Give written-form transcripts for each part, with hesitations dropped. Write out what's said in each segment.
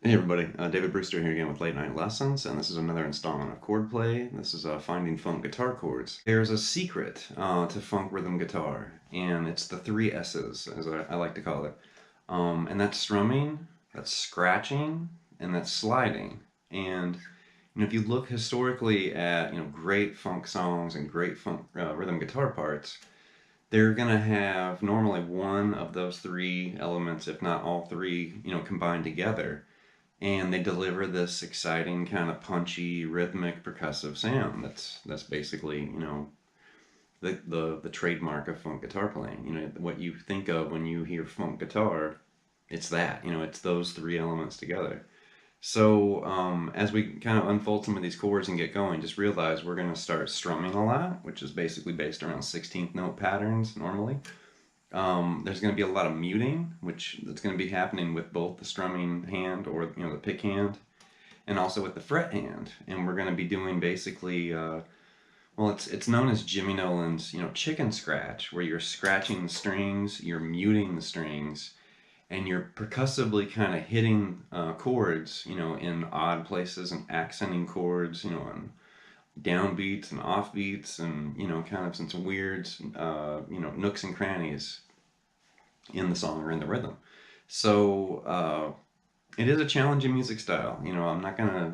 Hey everybody, David Brewster here again with Late Night Lessons, and this is another installment of Chordplay. This is Finding Funk Guitar Chords. There's a secret to funk rhythm guitar, and it's the three S's, as I like to call it. And that's strumming, that's scratching, and that's sliding. And if you look historically at great funk songs and great funk rhythm guitar parts, they're gonna have normally one of those three elements, if not all three, combined together, and they deliver this exciting kind of punchy rhythmic percussive sound that's basically the trademark of funk guitar playing. What you think of when you hear funk guitar, it's that, it's those three elements together. So as we kind of unfold some of these chords and get going, just realize we're going to start strumming a lot, which is basically based around 16th note patterns normally. There's going to be a lot of muting, which is going to be happening with both the strumming hand or the pick hand, and also with the fret hand. And we're going to be doing basically, well, it's known as Jimmy Nolen's chicken scratch, where you're scratching the strings, you're muting the strings, and you're percussively kind of hitting chords, in odd places and accenting chords, on downbeats and offbeats, and kind of some weird nooks and crannies in the song or in the rhythm. So it is a challenging music style. I'm not gonna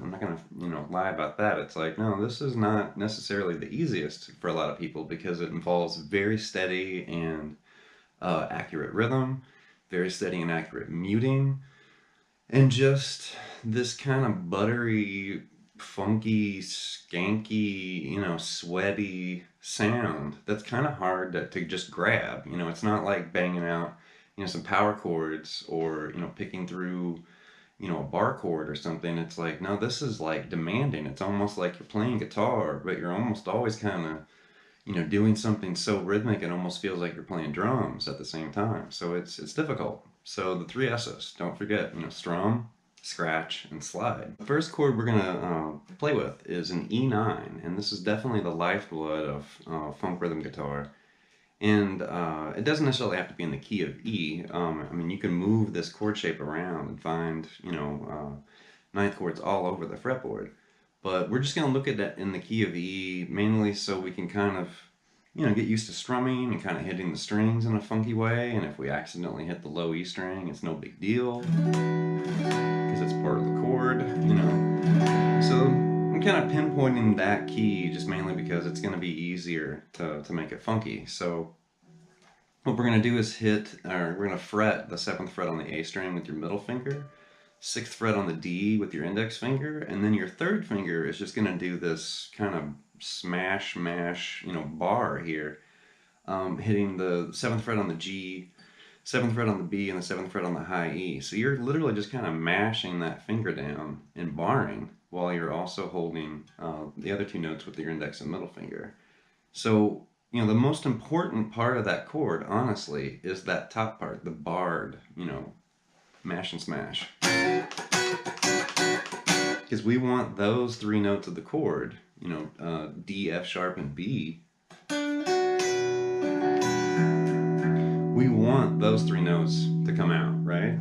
lie about that. It's like, no, this is not necessarily the easiest for a lot of people because it involves very steady and accurate rhythm, very steady and accurate muting, and just this kind of buttery, funky, skanky, sweaty sound that's kind of hard to just grab. It's not like banging out, some power chords or, picking through, a bar chord or something. It's like, no, this is like demanding. It's almost like you're playing guitar, but you're almost always kind of, doing something so rhythmic it almost feels like you're playing drums at the same time. So it's difficult. So the three S's, don't forget, strum, scratch, and slide. The first chord we're gonna play with is an E9, and this is definitely the lifeblood of funk rhythm guitar. And it doesn't necessarily have to be in the key of E. I mean, you can move this chord shape around and find, ninth chords all over the fretboard. But we're just going to look at that in the key of E, mainly so we can kind of, get used to strumming and kind of hitting the strings in a funky way. And if we accidentally hit the low E string, it's no big deal because it's part of the chord, So I'm kind of pinpointing that key just mainly because it's going to be easier to make it funky. So what we're going to do is we're going to fret the 7th fret on the A string with your middle finger, 6th fret on the D with your index finger, and then your 3rd finger is just going to do this kind of smash, mash, bar here, hitting the 7th fret on the G, 7th fret on the B, and the 7th fret on the high E. So you're literally just kind of mashing that finger down and barring while you're also holding the other two notes with your index and middle finger. So, the most important part of that chord, honestly, is that top part, the barred, mash and smash. Because we want those three notes of the chord, D, F sharp, and B. We want those three notes to come out, right?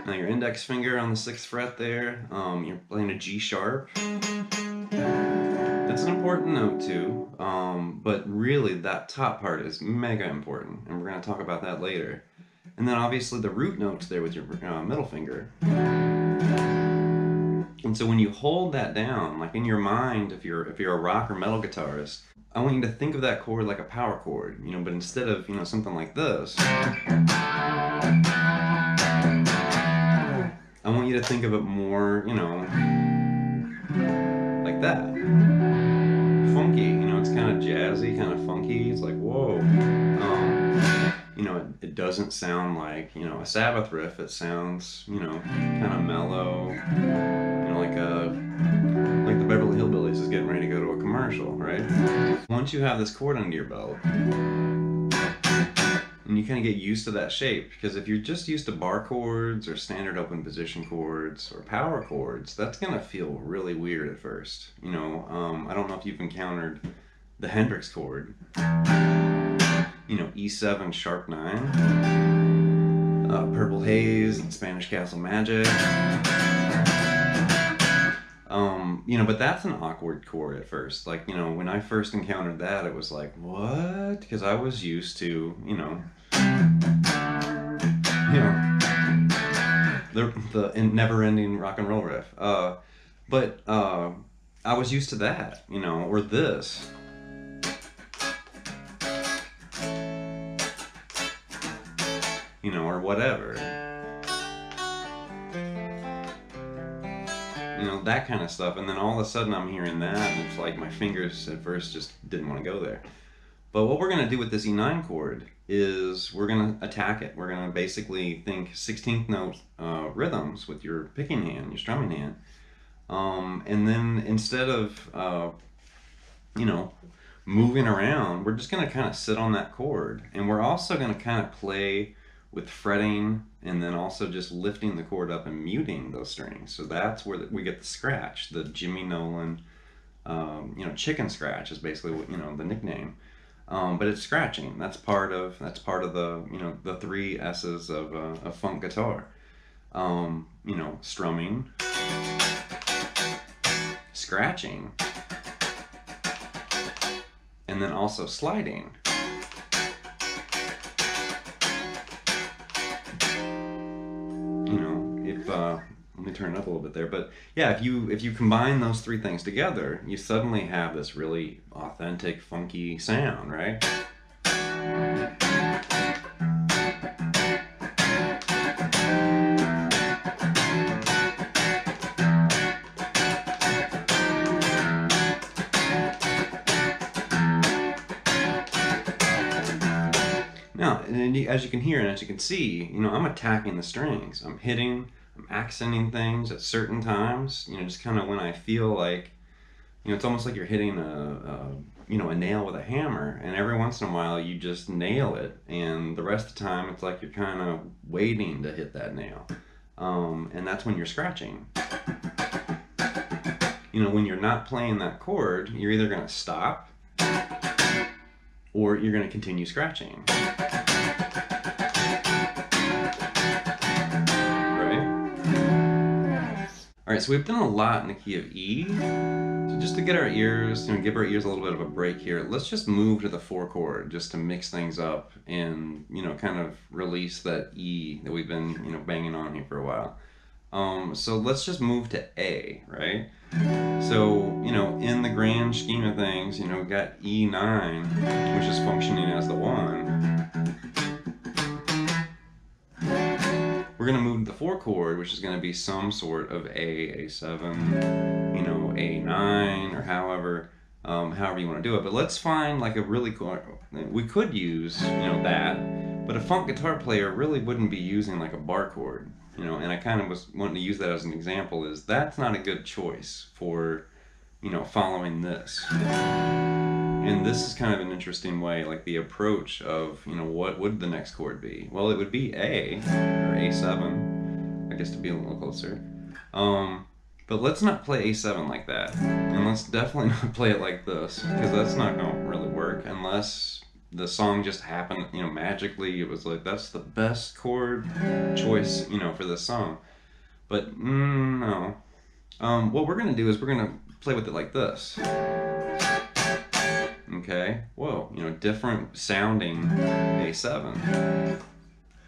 Now your index finger on the 6th fret there, you're playing a G sharp. That's an important note too, but really that top part is mega important, and we're going to talk about that later. And then obviously the root notes there with your middle finger. And so when you hold that down, like in your mind, if you're a rock or metal guitarist, I want you to think of that chord like a power chord, but instead of, something like this, I want you to think of it more, like that. Funky, it's kind of jazzy, kind of funky. It's like, whoa. It doesn't sound like, a Sabbath riff. It sounds, kind of mellow, like the Beverly Hillbillies is getting ready to go to a commercial, right? Once you have this chord under your belt, and you kind of get used to that shape, because if you're just used to bar chords or standard open position chords or power chords, that's going to feel really weird at first. I don't know if you've encountered the Hendrix chord, E7 sharp 9, purple Purple Haze and Spanish Castle Magic. You know, but that's an awkward chord at first. Like, you know, when I first encountered that, it was like, what? Because I was used to, you know, the never-ending rock and roll riff. But I was used to that, you know, or this. You know, or whatever. You know, that kind of stuff. And then all of a sudden I'm hearing that, and it's like my fingers at first just didn't want to go there. But what we're going to do with this E9 chord is we're going to attack it. We're going to basically think 16th note rhythms with your picking hand, your strumming hand. And then instead of, you know, moving around, we're just going to kind of sit on that chord. And we're also going to kind of play with fretting and then also just lifting the chord up and muting those strings. So that's where we get the scratch, the Jimmy Nolen, you know, chicken scratch is basically what, you know, the nickname. But it's scratching. That's part of the, you know, the 3 S's of funk guitar. You know, strumming, scratching, and then also sliding. You know, if let me turn it up a little bit there, but yeah, if you combine those 3 things together, you suddenly have this really authentic, funky sound, right? Now, and as you can hear and as you can see, you know, I'm attacking the strings. I'm hitting, I'm accenting things at certain times, you know, just kind of when I feel like, you know, it's almost like you're hitting you know, a nail with a hammer, and every once in a while you just nail it, and the rest of the time it's like you're kind of waiting to hit that nail. And that's when you're scratching. You know, when you're not playing that chord, you're either going to stop or you're going to continue scratching. Alright, so we've done a lot in the key of E. So just to get our ears, you know, give our ears a little bit of a break here, let's just move to the 4 chord just to mix things up and, you know, kind of release that E that we've been, you know, banging on here for a while. So let's just move to A, right? So, you know, in the grand scheme of things, you know, we've got E9, which is functioning as the 1. We're going to move to the 4 chord, which is going to be some sort of A7, you know, A9, or however you want to do it. But let's find like a really cool, we could use, you know, that, but a funk guitar player really wouldn't be using like a bar chord, you know, and I kind of was wanting to use that as an example, is that's not a good choice for, you know, following this. And this is kind of an interesting way, like the approach of, you know, what would the next chord be? Well, it would be A, or A7, I guess, to be a little closer. But let's not play A7 like that. And let's definitely not play it like this, because that's not going to really work unless the song just happened, you know, magically. It was like, that's the best chord choice, you know, for this song. But, no. What we're going to do is we're going to play with it like this. Okay, whoa, you know, different sounding A7.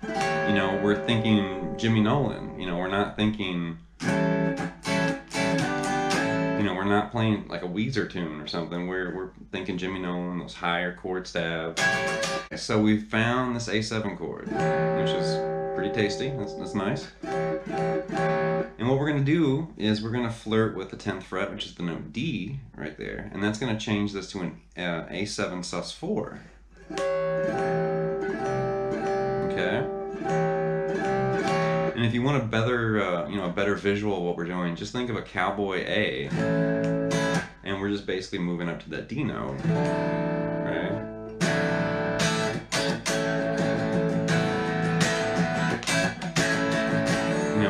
You know, we're thinking Jimmy Nolen, you know, we're not thinking, you know, we're not playing like a Weezer tune or something. We're thinking Jimmy Nolen, those higher chord stabs. So we found this A7 chord, which is pretty tasty. That's nice. And what we're going to do is we're going to flirt with the 10th fret, which is the note D right there, and that's going to change this to an A7 sus4. Okay. And if you want a better, you know, a better visual of what we're doing, just think of a cowboy A, and we're just basically moving up to that D note, right?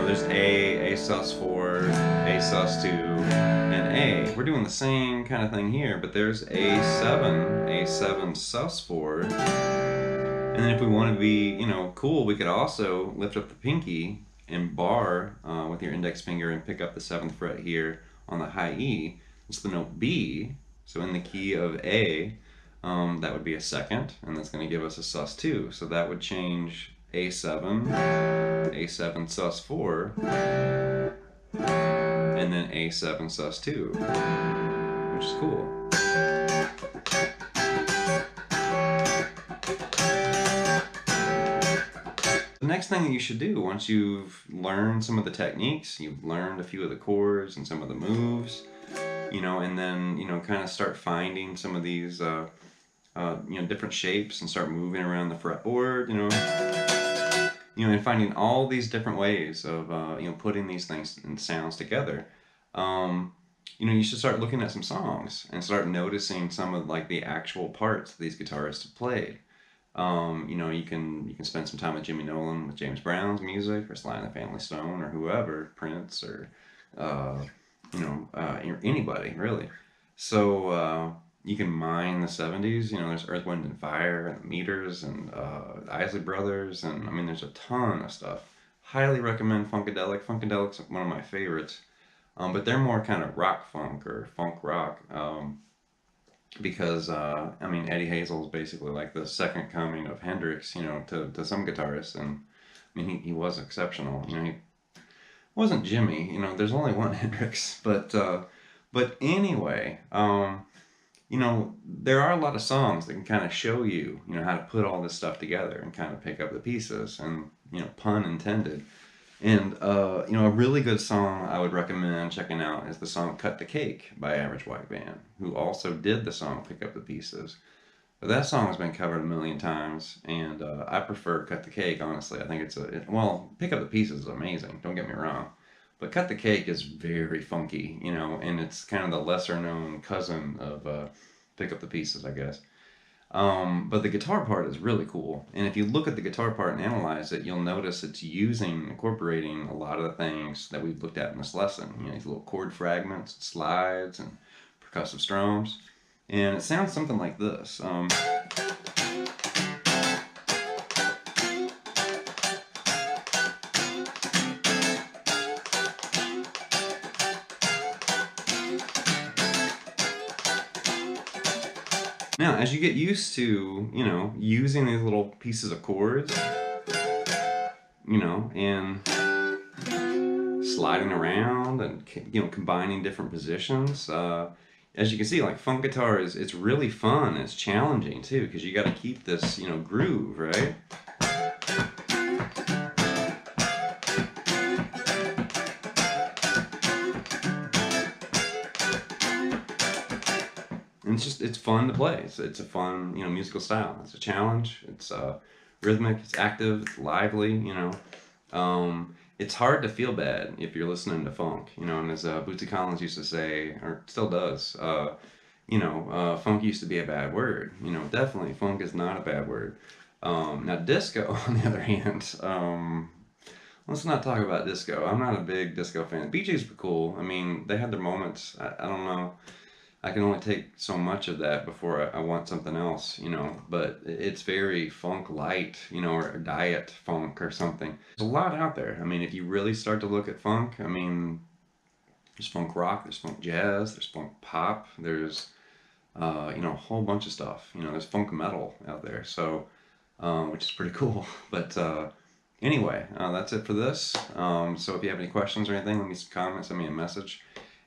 There's A sus4, A sus2, and A. We're doing the same kind of thing here, but there's A7 sus4, And then if we want to be, you know, cool, we could also lift up the pinky and bar with your index finger and pick up the 7th fret here on the high E. It's the note B, so in the key of A, that would be a 2nd, and that's going to give us a sus2. So that would change A7, A7 sus4, and then A7 sus2, which is cool. The next thing that you should do once you've learned some of the techniques, you've learned a few of the chords and some of the moves, you know, and then, you know, kind of start finding some of these, you know, different shapes and start moving around the fretboard, you know, and finding all these different ways of, you know, putting these things and sounds together. You know, you should start looking at some songs and start noticing some of like the actual parts these guitarists have played. You know, you can spend some time with Jimmy Nolen, with James Brown's music, or Sly and the Family Stone, or whoever, Prince, or you know, anybody really. So you can mine the '70s. You know, there's Earth, Wind, and Fire, and the Meters, and Isley Brothers, and I mean, there's a ton of stuff. Highly recommend Funkadelic. Funkadelic's one of my favorites, but they're more kind of rock funk or funk rock. Because I mean, Eddie Hazel is basically like the second coming of Hendrix, you know, to some guitarists, and I mean, he was exceptional. You know, he wasn't Jimmy. You know, there's only one Hendrix, but anyway, you know, there are a lot of songs that can kind of show you, you know, how to put all this stuff together and kind of pick up the pieces, and you know, pun intended. And, you know, a really good song I would recommend checking out is the song Cut the Cake by Average White Band, who also did the song Pick Up the Pieces. But that song has been covered a million times, and I prefer Cut the Cake, honestly. I think well, Pick Up the Pieces is amazing, don't get me wrong. But Cut the Cake is very funky, you know, and it's kind of the lesser known cousin of Pick Up the Pieces, I guess. But the guitar part is really cool. And if you look at the guitar part and analyze it, you'll notice it's incorporating a lot of the things that we've looked at in this lesson. You know, these little chord fragments, slides, and percussive strums. And it sounds something like this. Now, as you get used to, you know, using these little pieces of chords, you know, and sliding around and, you know, combining different positions, as you can see, like funk guitar it's really fun. It's challenging too, because you got to keep this, you know, groove, right? And it's fun to play. It's a fun, you know, musical style. It's a challenge. It's rhythmic. It's active. It's lively. You know, it's hard to feel bad if you're listening to funk. You know, and as Bootsy Collins used to say, or still does, you know, funk used to be a bad word. You know, definitely funk is not a bad word. Now disco, on the other hand, let's not talk about disco. I'm not a big disco fan. Bee Gees were cool. I mean, they had their moments. I don't know. I can only take so much of that before I want something else, you know, but it's very funk light, you know, or diet funk or something. There's a lot out there. I mean, if you really start to look at funk, I mean, there's funk rock, there's funk jazz, there's funk pop, there's, you know, a whole bunch of stuff. You know, there's funk metal out there, so, which is pretty cool. But anyway, that's it for this. So if you have any questions or anything, leave me some comments, send me a message.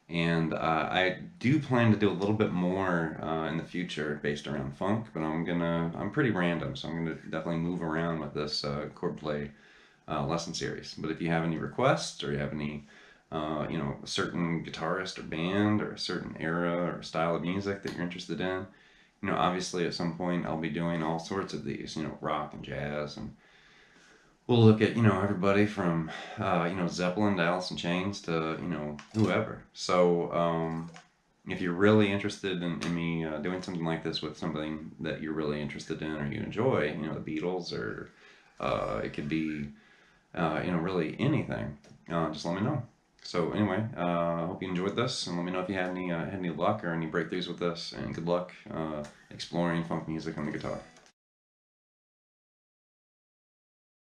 And I do plan to do a little bit more in the future based around funk, but I'm pretty random, so I'm gonna definitely move around with this Chordplay lesson series. But if you have any requests, or you have any, you know, a certain guitarist or band or a certain era or style of music that you're interested in, you know, obviously at some point I'll be doing all sorts of these, you know, rock and jazz, and we'll look at, you know, everybody from, you know, Zeppelin to Alice in Chains to, you know, whoever. So, if you're really interested in me doing something like this with something that you're really interested in or you enjoy, you know, the Beatles, or it could be, you know, really anything, just let me know. So anyway, I hope you enjoyed this, and let me know if you had any luck or any breakthroughs with this, and good luck exploring funk music on the guitar.